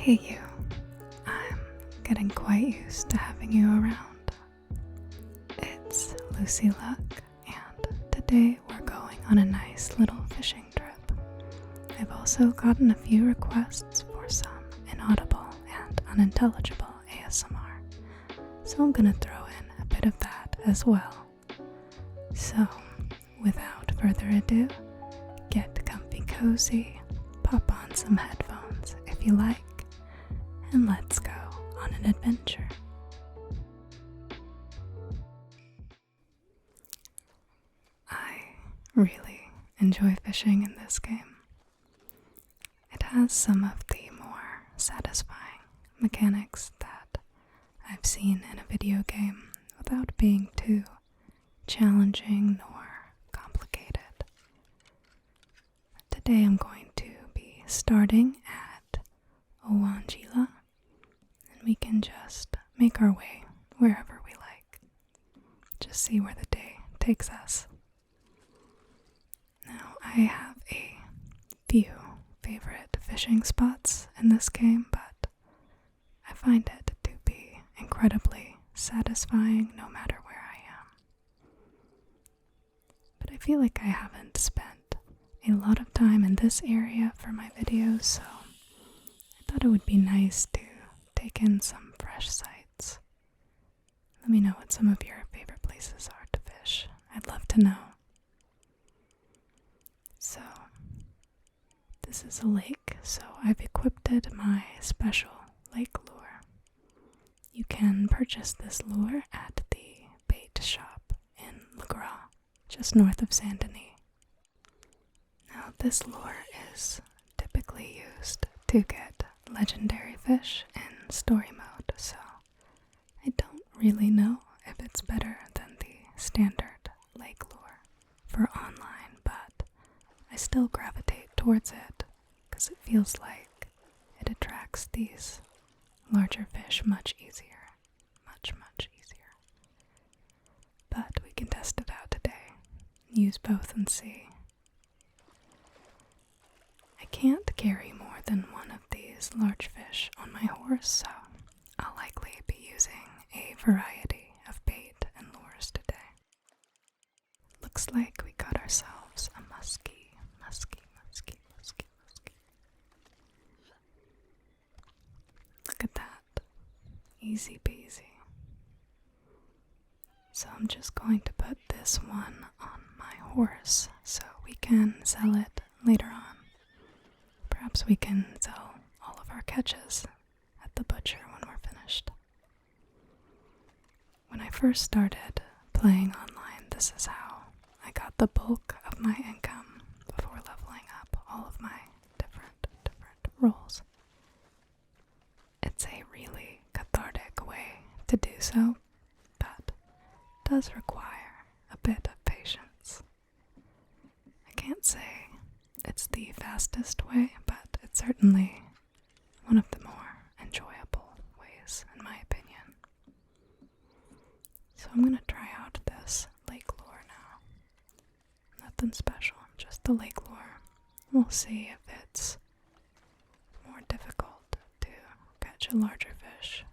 Hey you, I'm getting quite used to having you around. It's LucyLuck, and today we're going on a nice little fishing trip. I've also gotten a few requests for some inaudible and unintelligible ASMR, so I'm gonna throw in a bit of that as well. So, without further ado, get comfy cozy, pop on some headphones if you like, and let's go on an adventure. I really enjoy fishing in this game. It has some of the more satisfying mechanics that I've seen in a video game without being too challenging nor complicated. Today I'm going to be starting at Unintelligible, and we can just make our way wherever we like. Just see where the day takes us. Now, I have a few favorite fishing spots in this game, but I find it to be incredibly satisfying no matter where I am. But I feel like I haven't spent a lot of time in this area for my videos, so I thought it would be nice to take in some fresh sights. Let me know what some of your favorite places are to fish. I'd love to know. So, this is a lake, so I've equipped my special lake lure. You can purchase this lure at the bait shop in Le Gras, just north of Saint Denis. Now, this lure is typically used to get legendary fish in story mode, so I don't really know if it's better than the standard lake lure for online, but I still gravitate towards it because it feels like it attracts these larger fish much easier, much easier. But we can test it out today, use both and see. I can't carry more than one of these large fish on my horse, so I'll likely be using a variety of bait and lures today. Looks like we got ourselves a muskie. Look at that. Easy peasy. So I'm just going to put this one on my horse so we can sell it later on. Perhaps we can sell all of our catches at the butcher when we're finished. When I first started playing online, this is how I got the bulk of my income before leveling up all of my different roles. It's a really cathartic way to do so, but does require a bit of patience. I can't say it's the fastest way, but it's certainly one of the more enjoyable ways, in my opinion. So I'm going to try out this lake lure now. Nothing special, just the lake lure. We'll see if it's more difficult to catch a larger fish.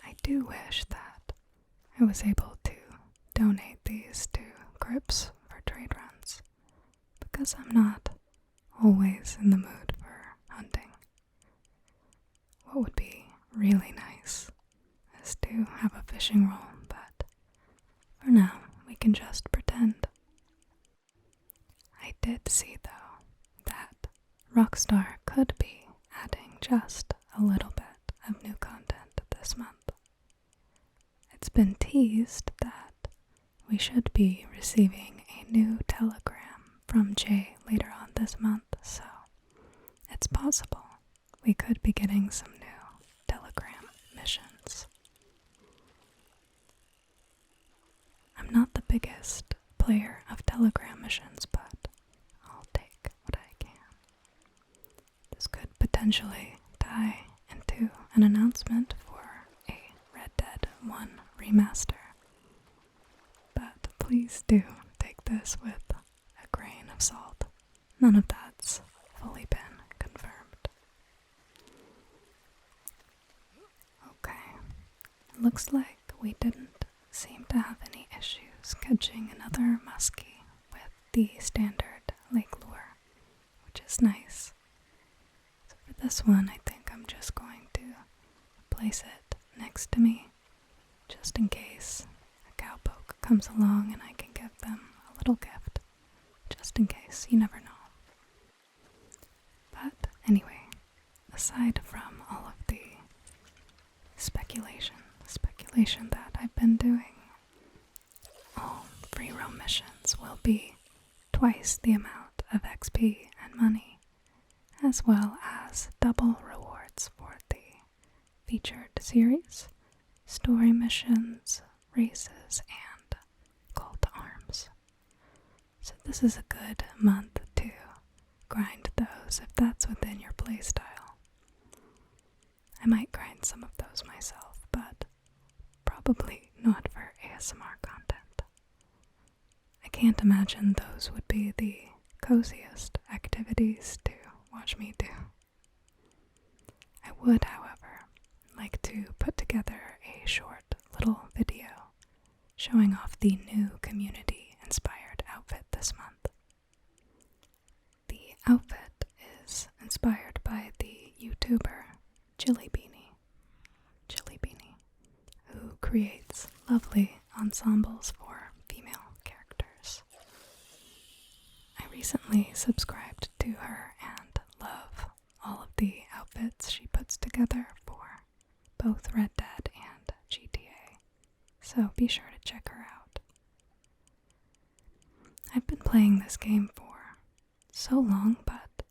I do wish that I was able to donate these to Crips for trade runs, because I'm not always in the mood for hunting. What would be really nice is to have a fishing role, but for now we can just pretend. I did see though that Rockstar could be adding just a little bit of new content this month. It's been teased that we should be receiving a new telegram from Jay later on this month, so it's possible we could be getting some new telegram missions. I'm not the biggest player of telegram missions, but I'll take what I can. This could potentially tie into an announcement for a Red Dead 1 remaster. But please do take this with a grain of salt. None of that's fully been It looks like we didn't seem to have any issues catching another muskie with the standard lake lure, which is nice. So for this one, I think I'm just going to place it next to me, just in case a cowpoke comes along and I can give them a little gift, just in case, you never know. But anyway, aside from all of the speculation that I've been doing, all free roam missions will be twice the amount of XP and money, as well as double rewards for the featured series, story missions, races, and call to arms. So this is a good month to grind those if that's within your playstyle. I might grind some of those myself, but probably not for ASMR content. I can't imagine those would be the coziest activities to watch me do. I would, however, like to put together a short little video showing off the new community-inspired outfit this month. The outfit is inspired by the YouTuber Chili Beanie, who creates lovely ensembles for female characters. I recently subscribed to her and love all of the outfits she puts together for both Red Dead and GTA, so be sure to check her out. I've been playing this game for so long, but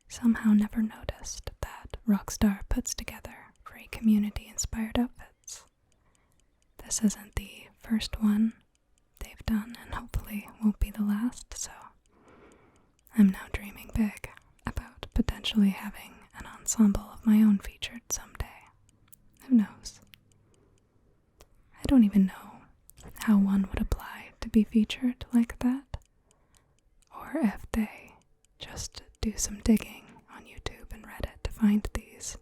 somehow never noticed that Rockstar puts together free community-inspired outfits. This isn't the first one they've done, and hopefully won't be the last, so I'm now dreaming big about potentially having an ensemble of my own featured someday. Who knows? I don't even know how one would apply to be featured like that, or if they just do some digging on YouTube and Reddit to find these.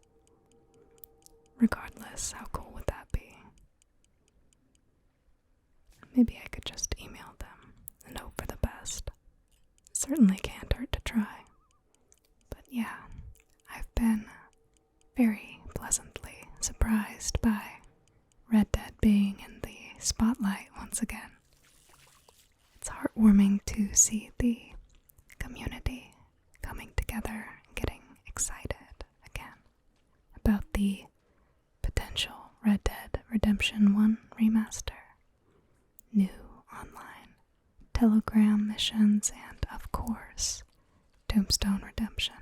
Regardless, how cool would that be? Maybe I could just email them and hope for the best. Certainly can't hurt to try. But yeah, I've been very pleasantly surprised by Red Dead being in the spotlight once again. It's heartwarming to see the community coming together and getting excited again about the potential Red Dead Redemption 1 remaster, new online Telegram missions, and of course, Tombstone Redemption.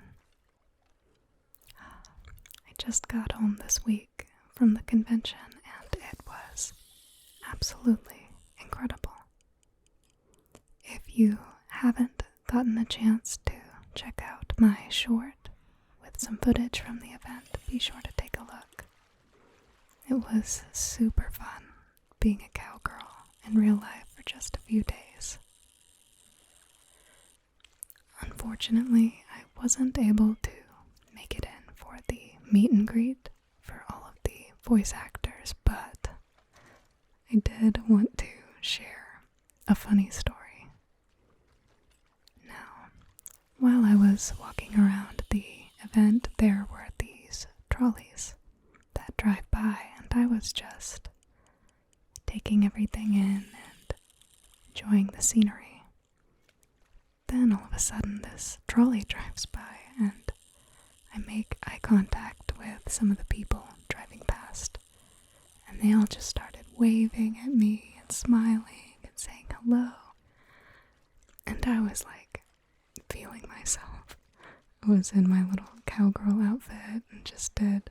I just got home this week from the convention and it was absolutely incredible. If you haven't gotten a chance to check out my short with some footage from the event, be sure to take a look. It was super fun being a cowgirl in real life for just a few days. Unfortunately, I wasn't able to make it in for the meet and greet for all of the voice actors, but I did want to share a funny story. Now, while I was walking around the event, there were these trolleys that drive by, and I was just taking everything in and enjoying the scenery. Then all of a sudden this trolley drives by and I make eye contact with some of the people driving past, and they all just started waving at me and smiling and saying hello. And I was like feeling myself. I was in my little cowgirl outfit and just did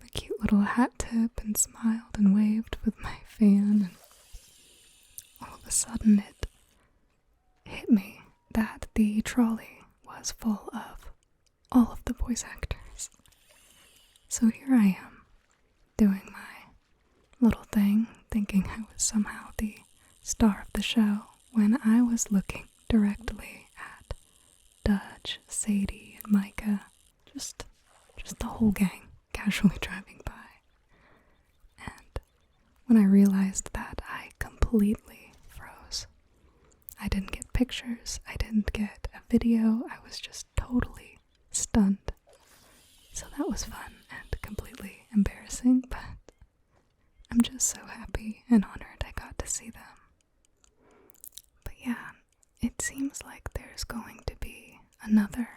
the cute little hat tip and smiled and waved with my fan, and all of a sudden it hit me that the trolley was full of all of the voice actors. So here I am, doing my little thing, thinking I was somehow the star of the show, when I was looking directly at Dutch, Sadie, and Micah, just the whole gang casually driving by. And when I realized that I completely froze. I didn't get pictures, I didn't get a video, I was just totally stunned. So that was fun and completely embarrassing, but I'm just so happy and honored I got to see them. But yeah, it seems like there's going to be another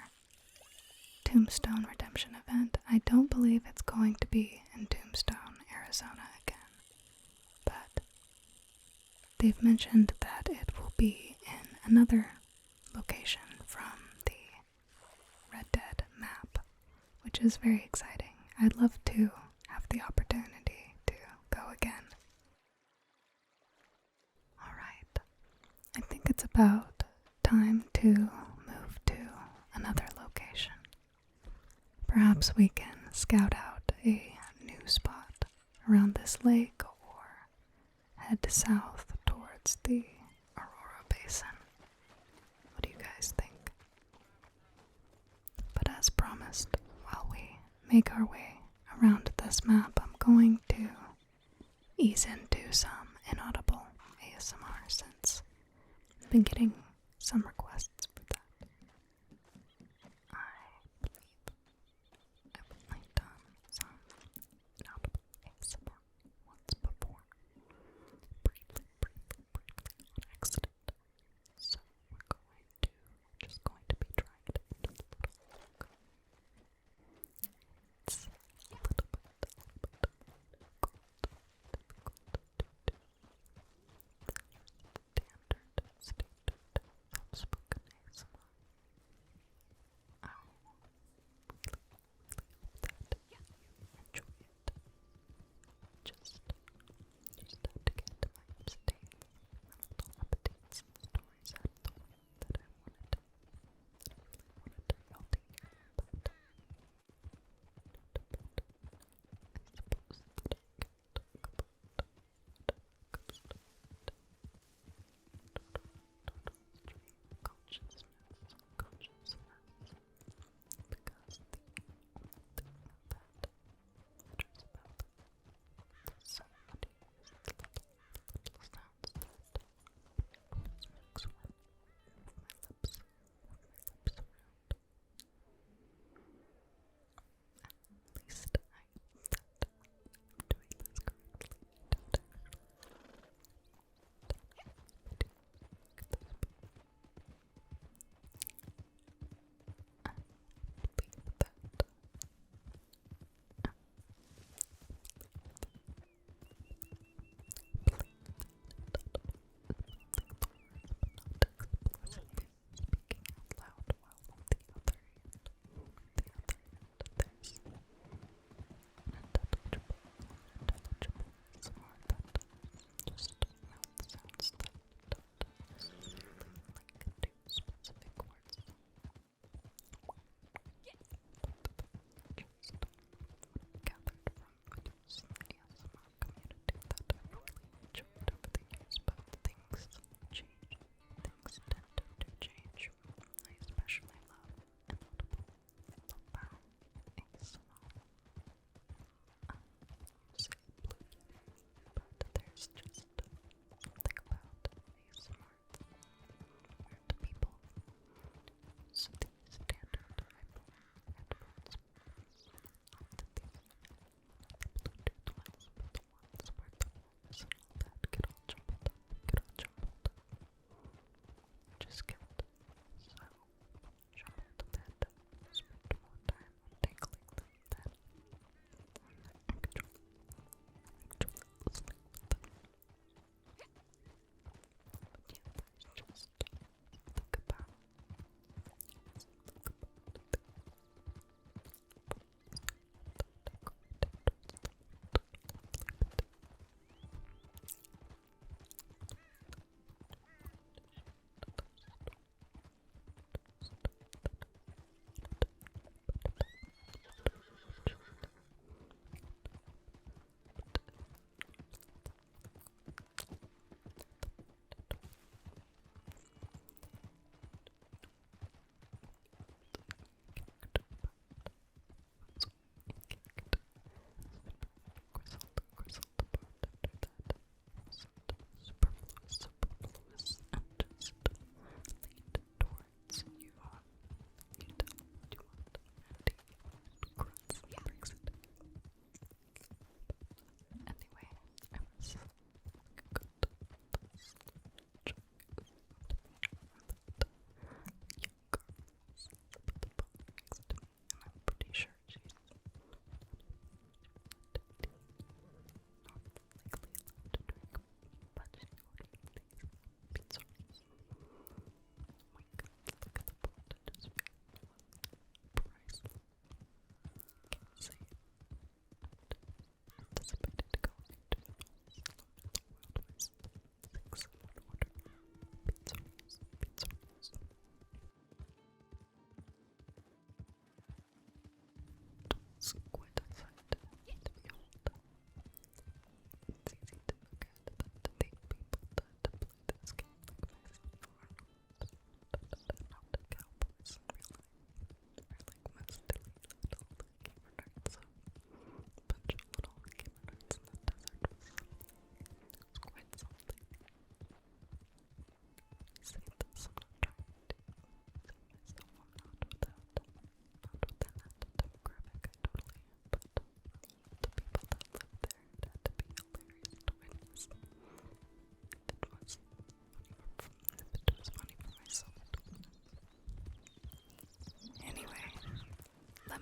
Tombstone Redemption event. I don't believe it's going to be in Tombstone, Arizona again, but they've mentioned that it will be in another location from the Red Dead map, which is very exciting. I'd love to have the opportunity to go again. Alright, I think it's about time to move to another location. Perhaps we can scout out a new spot around this lake or head south towards the Aurora Basin. What do you guys think? But as promised, while we make our way around this map, I'm going to ease into some inaudible ASMR since I've been getting some requests for that. I've only done some inaudible ASMR once before. Briefly on accident. So we're just going to be trying it out a little bit. It's a little bit difficult to do. Standard, soft-spoken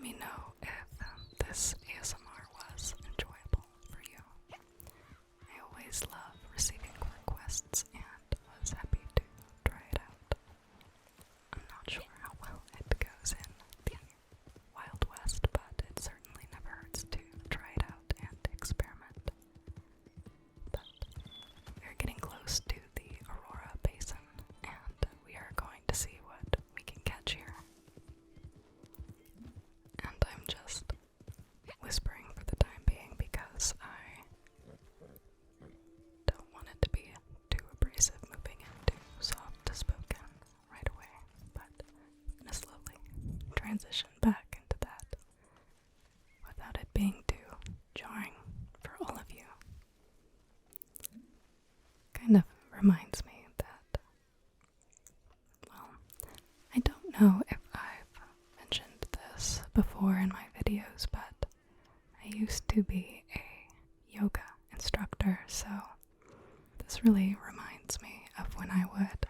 let me know if this ASMR was enjoyable for you. I always love receiving requests and was happy to try it out. I'm not sure how well it goes in the Wild West, but it certainly never hurts to try it out and experiment. But we're getting close to the Aurora Basin, and we are going to see what we can catch here. And I'm just whispering for the time being because I don't want it to be too abrasive moving into soft-spoken right away, but I'm going to slowly transition back into that without it being too jarring for all of you. Kind of reminds me that, well, I don't know if I've mentioned this before in my videos, but I used to be a yoga instructor, so this really reminds me of when I would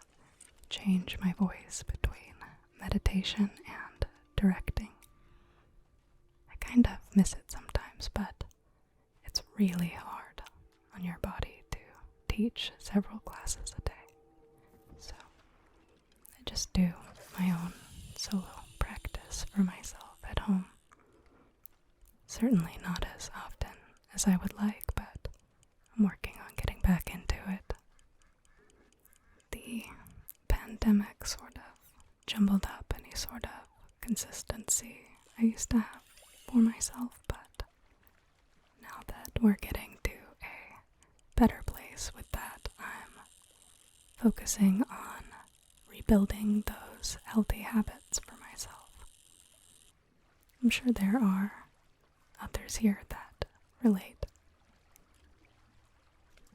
change my voice between meditation and directing. I kind of miss it sometimes, but it's really hard on your body to teach several classes a day. So I just do my own solo practice for myself at home. Certainly not as often as I would like, but I'm working on getting back into it. The pandemic sort of jumbled up any sort of consistency I used to have for myself, but now that we're getting to a better place with that, I'm focusing on rebuilding those healthy habits for myself. I'm sure there are others here that relate.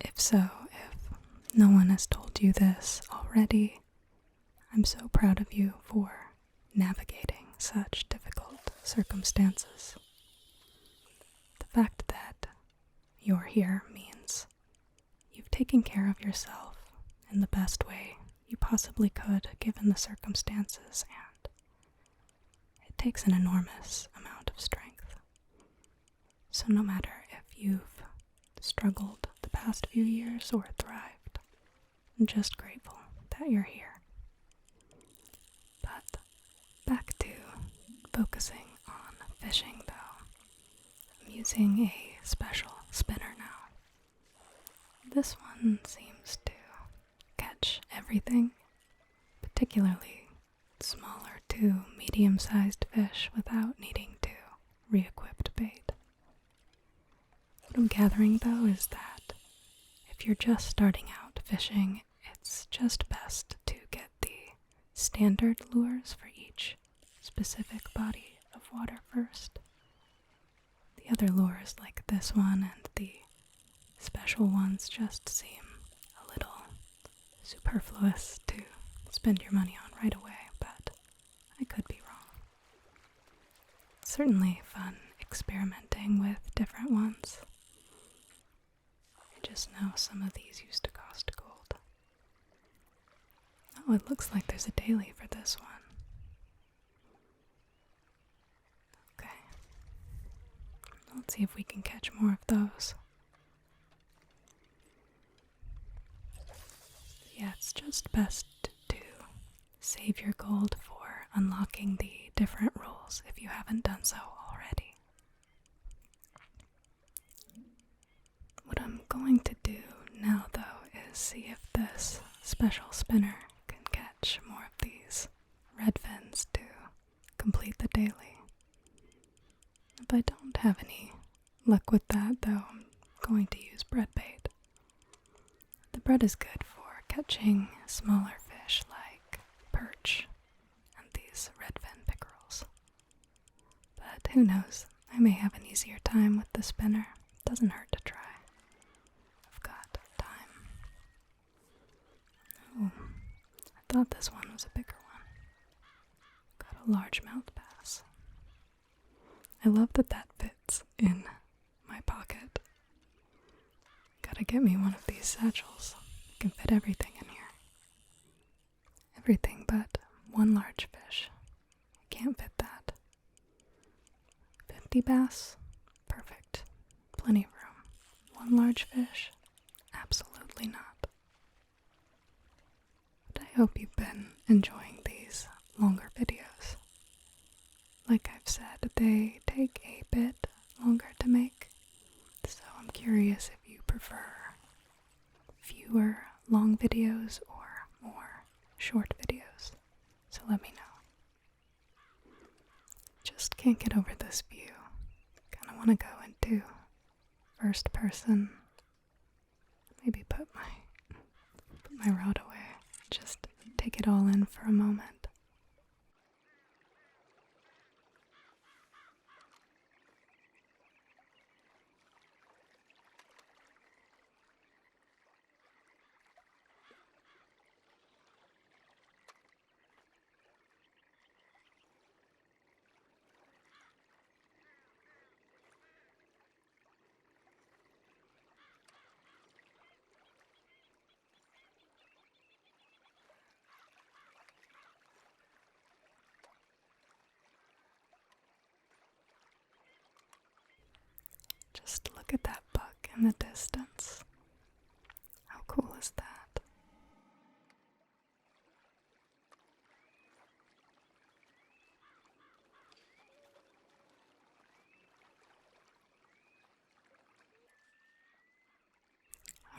If so, if no one has told you this already, I'm so proud of you for navigating such difficult circumstances. The fact that you're here means you've taken care of yourself in the best way you possibly could given the circumstances, and it takes an enormous amount of strength. So no matter if you've struggled the past few years or thrived, I'm just grateful that you're here. But back to focusing on fishing though. I'm using a special spinner now. This one seems to catch everything, particularly smaller to medium-sized fish without needing to re-equip bait. What I'm gathering though is that if you're just starting out fishing, it's just best to get the standard lures for each specific body of water first. The other lures like this one and the special ones just seem a little superfluous to spend your money on right away, but I could be wrong. It's certainly fun experimenting with different ones. I just know some of these used to cost gold. Oh, it looks like there's a daily for this one. Okay. Let's see if we can catch more of those. Yeah, it's just best to save your gold for unlocking the different rules if you haven't done so already. What I'm going to do now, though, is see if this special spinner can catch more of these red fins to complete the daily. If I don't have any luck with that, though, I'm going to use bread bait. The bread is good for catching smaller fish like perch and these redfin pickerels. But who knows, I may have an easier time with the spinner. Doesn't hurt to try. I've got time. Oh, I thought this one was a bigger one. Got a largemouth bass. I love that that fits in my pocket. Gotta get me one of these satchels. Can fit everything in here. Everything but one large fish. I can't fit that. 50 bass? Perfect. Plenty of room. One large fish? Absolutely not. But I hope you've been enjoying these longer videos. Like I've said, they take a bit longer to make, so I'm curious if you prefer fewer long videos or more short videos, so let me know. Just can't get over this view. Kinda wanna go into first person. Maybe put my rod away. Just take it all in for a moment. Just look at that buck in the distance. How cool is that?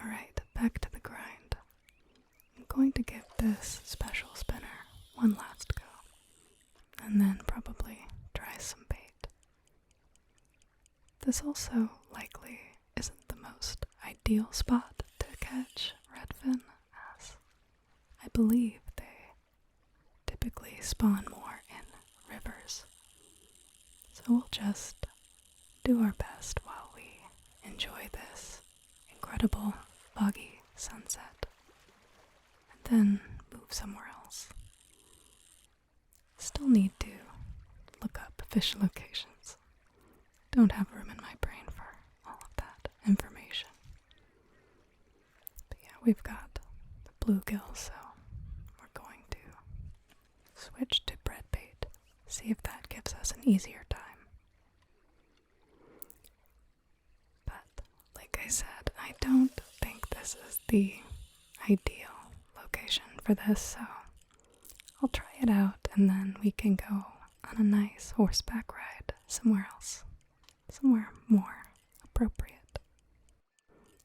Alright, back to the grind. I'm going to give this special spinner one last go, and then probably try some bait. This also likely isn't the most ideal spot to catch redfin, as I believe they typically spawn more in rivers. So we'll just do our best while we enjoy this incredible foggy sunset, and then move somewhere else. Still need to look up fish locations. Don't have room in my brain for all of that information. But yeah, we've got the bluegill, so we're going to switch to bread bait, see if that gives us an easier time. But like I said, I don't think this is the ideal location for this, so I'll try it out and then we can go on a nice horseback ride somewhere else. Somewhere more appropriate.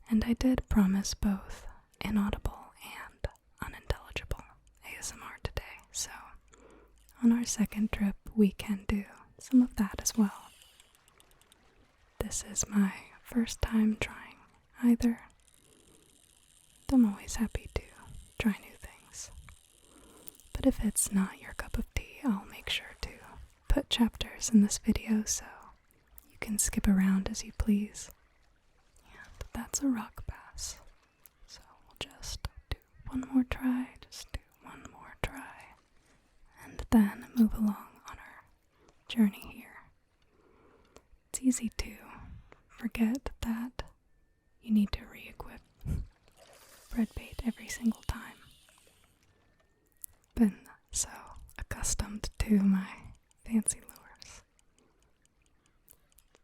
And I did promise both inaudible and unintelligible ASMR today, so on our second trip we can do some of that as well. This is my first time trying either. I'm always happy to try new things. But if it's not your cup of tea, I'll make sure to put chapters in this video so you can skip around as you please. And that's a rock bass. So we'll just do one more try, and then move along on our journey here. It's easy to forget that you need to re-equip bread bait every single time. Been so accustomed to my fancy lures.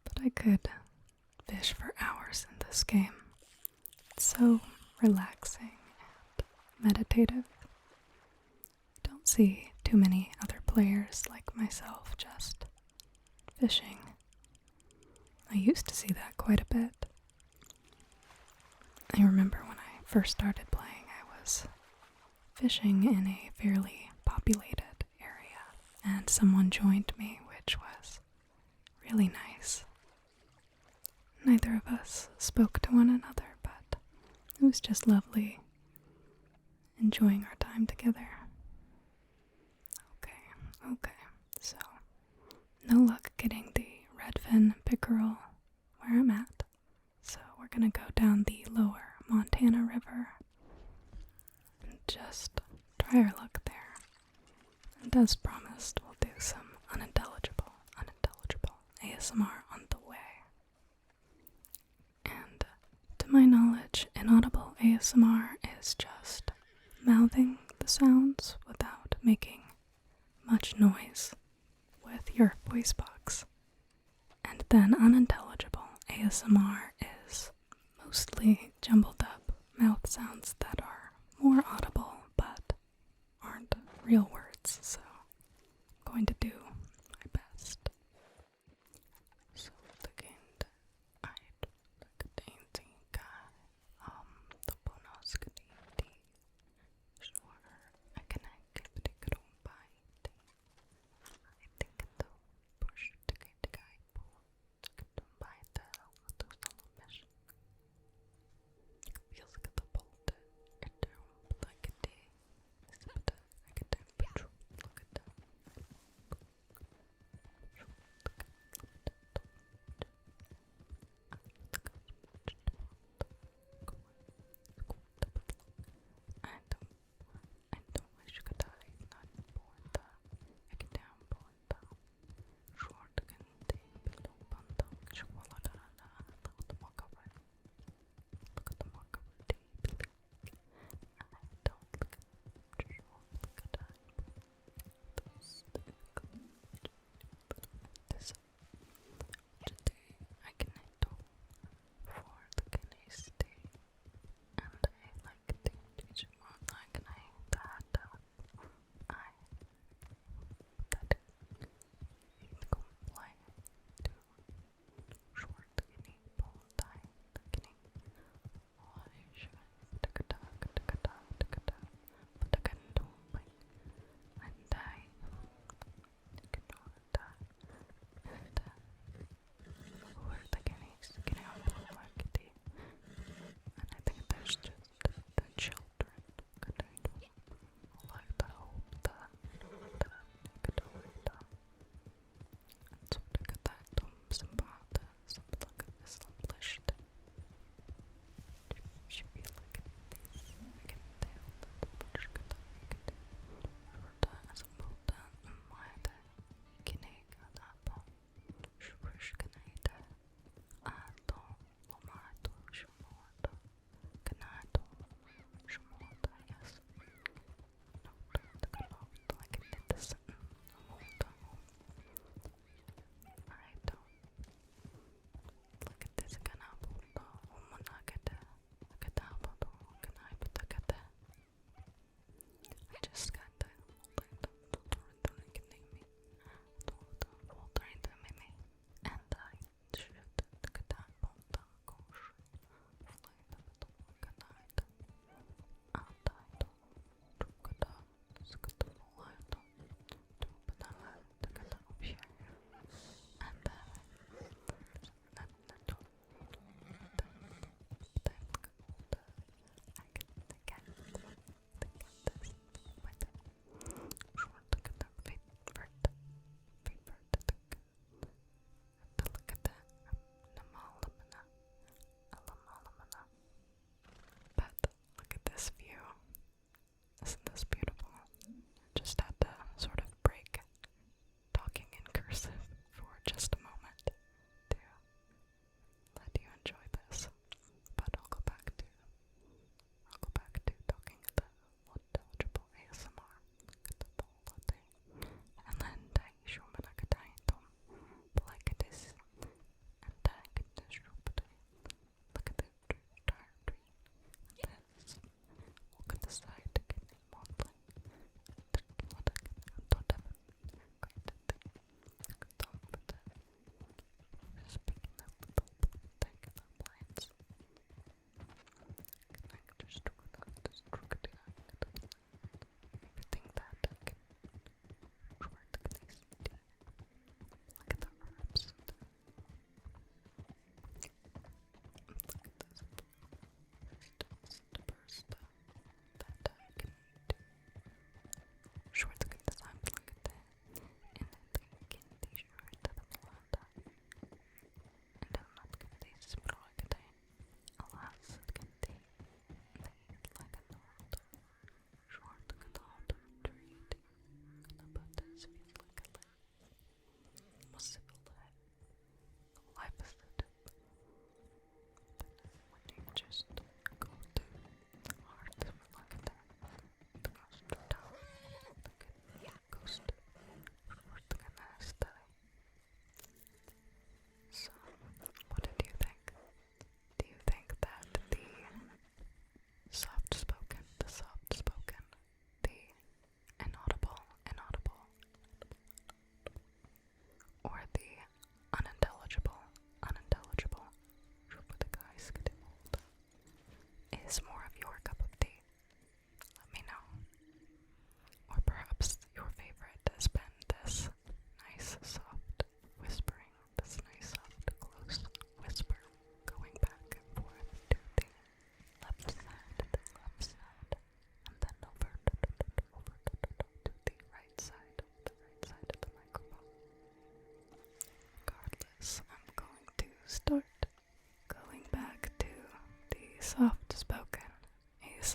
But I could fish for hours in this game. It's so relaxing and meditative. Don't see too many other players like myself just fishing. I used to see that quite a bit. I remember when I first started playing, I was fishing in a fairly populated area, and someone joined me, which was really nice. Neither of us spoke to one another, but it was just lovely enjoying our time together. Okay, so no luck getting the redfin pickerel where I'm at, so we're gonna go down the lower Montana River and just try our luck there. And as promised, we'll do some unintelligible ASMR on the way. And to my knowledge, inaudible ASMR is just mouthing the sounds without making much noise with your voice box. And then unintelligible ASMR is mostly jumbled up mouth sounds that are more audible but aren't real words, so I'm going to do my best. So the kind I'd like a dainty guy, the bonus candy, sure, I can give it a bite. I think the push to get the guy to buy the mesh. Feels like the bolt, it like a day. I get that petrol. Look at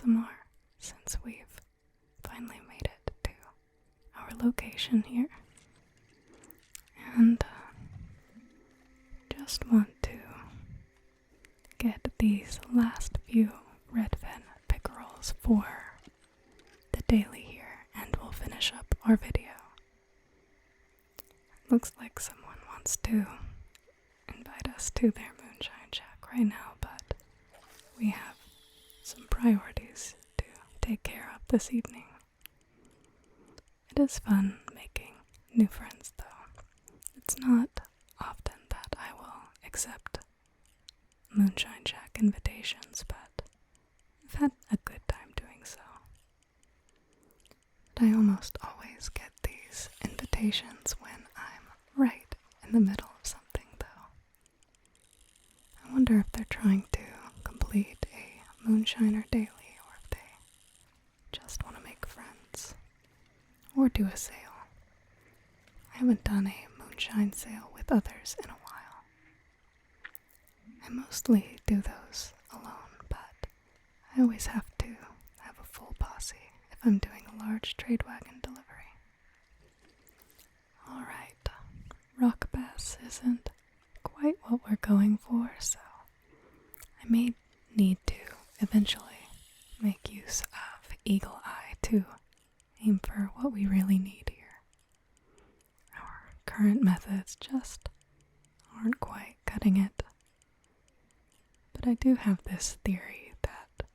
ASMR since we've finally made it to our location here. And just want to get these last few redfin pickerels for the daily here, and we'll finish up our video. Looks like someone wants to invite us to their moonshine shack right now, but we have some priorities to take care of this evening. It is fun making new friends, though. It's not often that I will accept moonshine shack invitations, but I've had a good time doing so. But I almost always get these invitations when I'm right in the middle of something, though. I wonder if they're trying to complete a moonshiner daily, or if they just want to make friends, or do a sale. I haven't done a moonshine sale with others in a while. I mostly do those alone, but I always have to have a full posse if I'm doing a large trade wagon delivery. Alright, rock bass isn't quite what we're going for, so I may need to eventually make use of Eagle Eye to aim for what we really need here. Our current methods just aren't quite cutting it. But I do have this theory that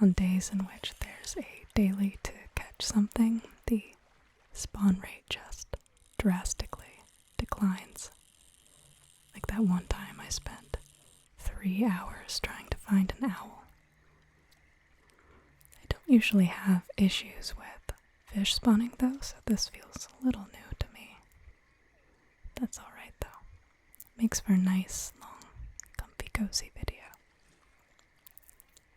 on days in which there's a daily to catch something, the spawn rate just drastically declines. Like that one time I spent 3 hours trying to find an owl. I don't usually have issues with fish spawning though, so this feels a little new to me. That's alright though. Makes for a nice, long, comfy, cozy video.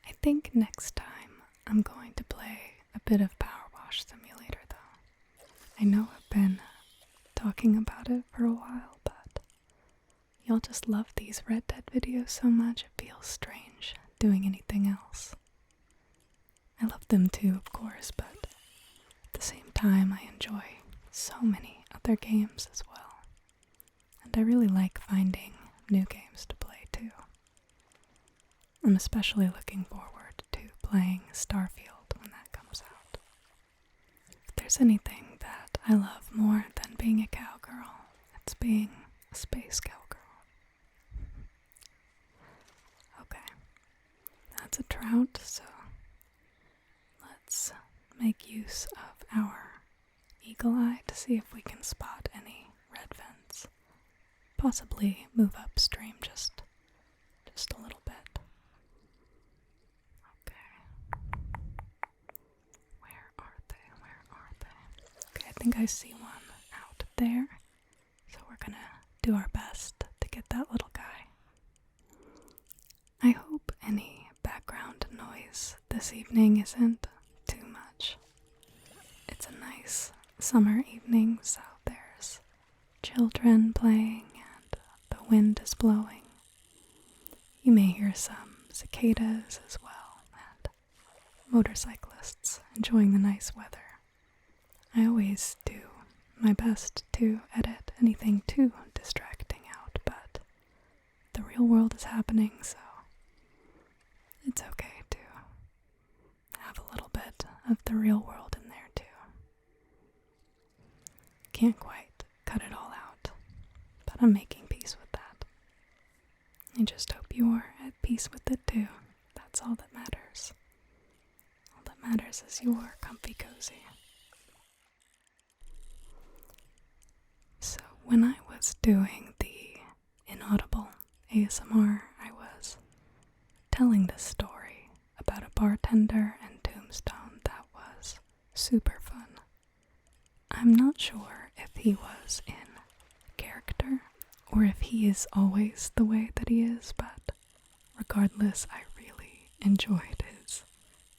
I think next time I'm going to play a bit of Power Wash Simulator though. I know I've been talking about it for a while, but y'all just love these Red Dead videos so much it feels strange doing anything else. I love them too, of course, but at the same time I enjoy so many other games as well. And I really like finding new games to play too. I'm especially looking forward to playing Starfield when that comes out. If there's anything that I love more than being a cowgirl, it's being a space cowgirl. Okay, that's a trout, so let's make use of our eagle eye to see if we can spot any red fins. Possibly move upstream just a little bit. Okay, I think I see one out there, so we're gonna do our best to get that little guy. I hope any background noise this evening isn't too much. It's a nice summer evening, so there's children playing and the wind is blowing. You may hear some cicadas as well, and motorcyclists enjoying the nice weather. I always do my best to edit anything too distracting out, but the real world is happening, so it's okay to have a little bit of the real world in there too. Can't quite cut it all out, but I'm making peace with that. I just hope you're at peace with it too. That's all that matters. All that matters is your comfy cozy. So when I was doing the inaudible ASMR, I was telling this story about a bartender and tombstone that was super fun. I'm not sure if he was in character or if he is always the way that he is, but regardless, I really enjoyed his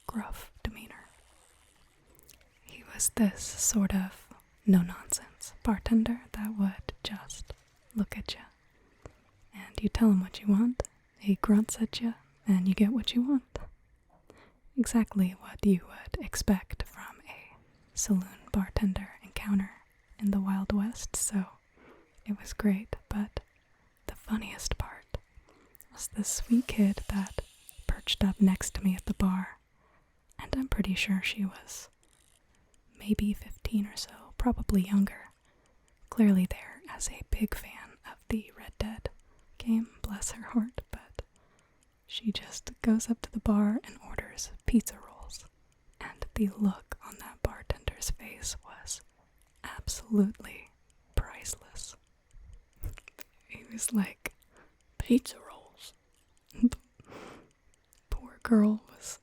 gruff demeanor. He was this sort of no-nonsense bartender that would just look at you, and you tell him what you want, he grunts at you, and you get what you want. exactly what you would expect from a saloon bartender encounter in the Wild West, so it was great. But the funniest part was this sweet kid that perched up next to me at the bar, and I'm pretty sure she was maybe 15 or so, probably younger. Clearly there as a big fan of the Red Dead game, bless her heart, but she just goes up to the bar and orders pizza rolls. And the look on that bartender's face was absolutely priceless. He was like, pizza rolls. The poor girl was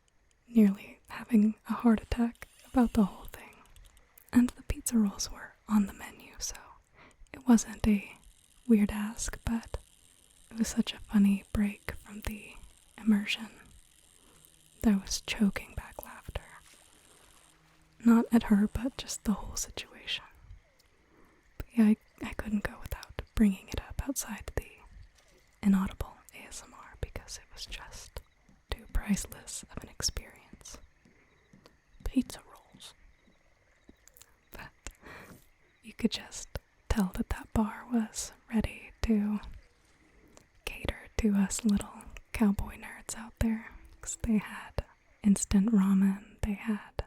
nearly having a heart attack about the whole thing. And the pizza rolls were on the menu, so it wasn't a weird ask, but it was such a funny break from the immersion that I was choking back laughter. Not at her, but just the whole situation. But yeah, I couldn't go without bringing it up outside the inaudible ASMR because it was just too priceless of an experience. Pizza rolls. But you could just tell that that bar was ready to cater to us little cowboy nerds out there, because they had instant ramen, they had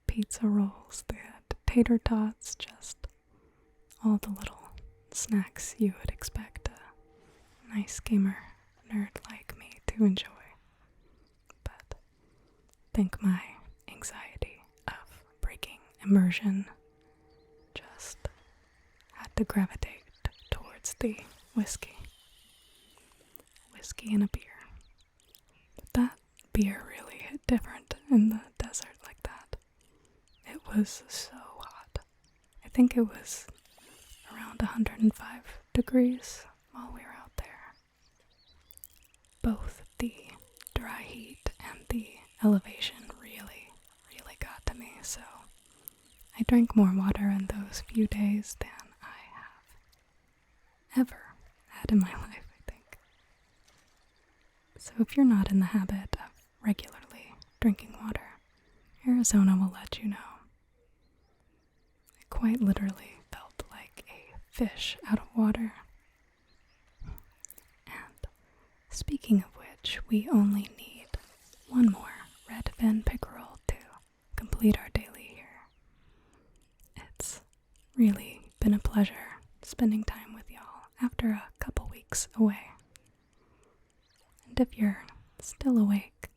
pizza rolls, they had tater tots, just all the little snacks you would expect a nice gamer nerd like me to enjoy. But I think my anxiety of breaking immersion just had to gravitate towards the whiskey and a beer. But that beer really hit different in the desert like that. It was so hot. I think it was around 105 degrees while we were out there. Both the dry heat and the elevation really got to me, so I drank more water in those few days than I have ever had in my life. So if you're not in the habit of regularly drinking water, Arizona will let you know. It quite literally felt like a fish out of water. And speaking of which, we only need one more redfin pickerel to complete our daily here. It's really been a pleasure spending time with y'all after a couple weeks away. And if you're still awake,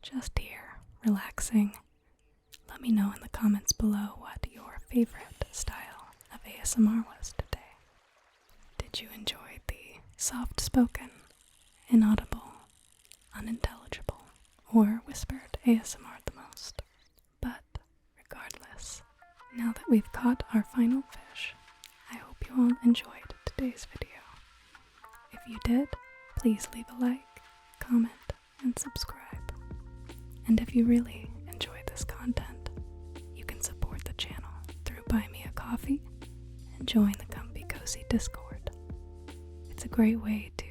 just here, relaxing, let me know in the comments below what your favorite style of ASMR was today. Did you enjoy the soft-spoken, inaudible, unintelligible, or whispered ASMR the most? But regardless, now that we've caught our final fish, I hope you all enjoyed today's video. If you did, please leave a like, comment, and subscribe. And if you really enjoy this content, you can support the channel through Buy Me a Coffee and join the Comfy Cozy Discord. It's a great way to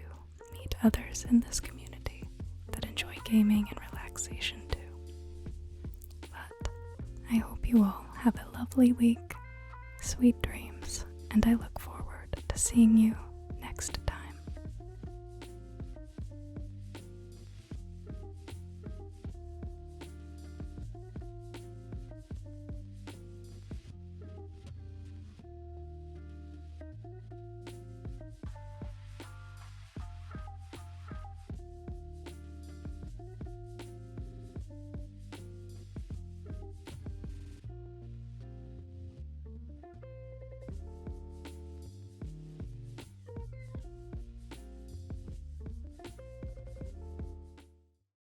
meet others in this community that enjoy gaming and relaxation too. But I hope you all have a lovely week, sweet dreams, and I look forward to seeing you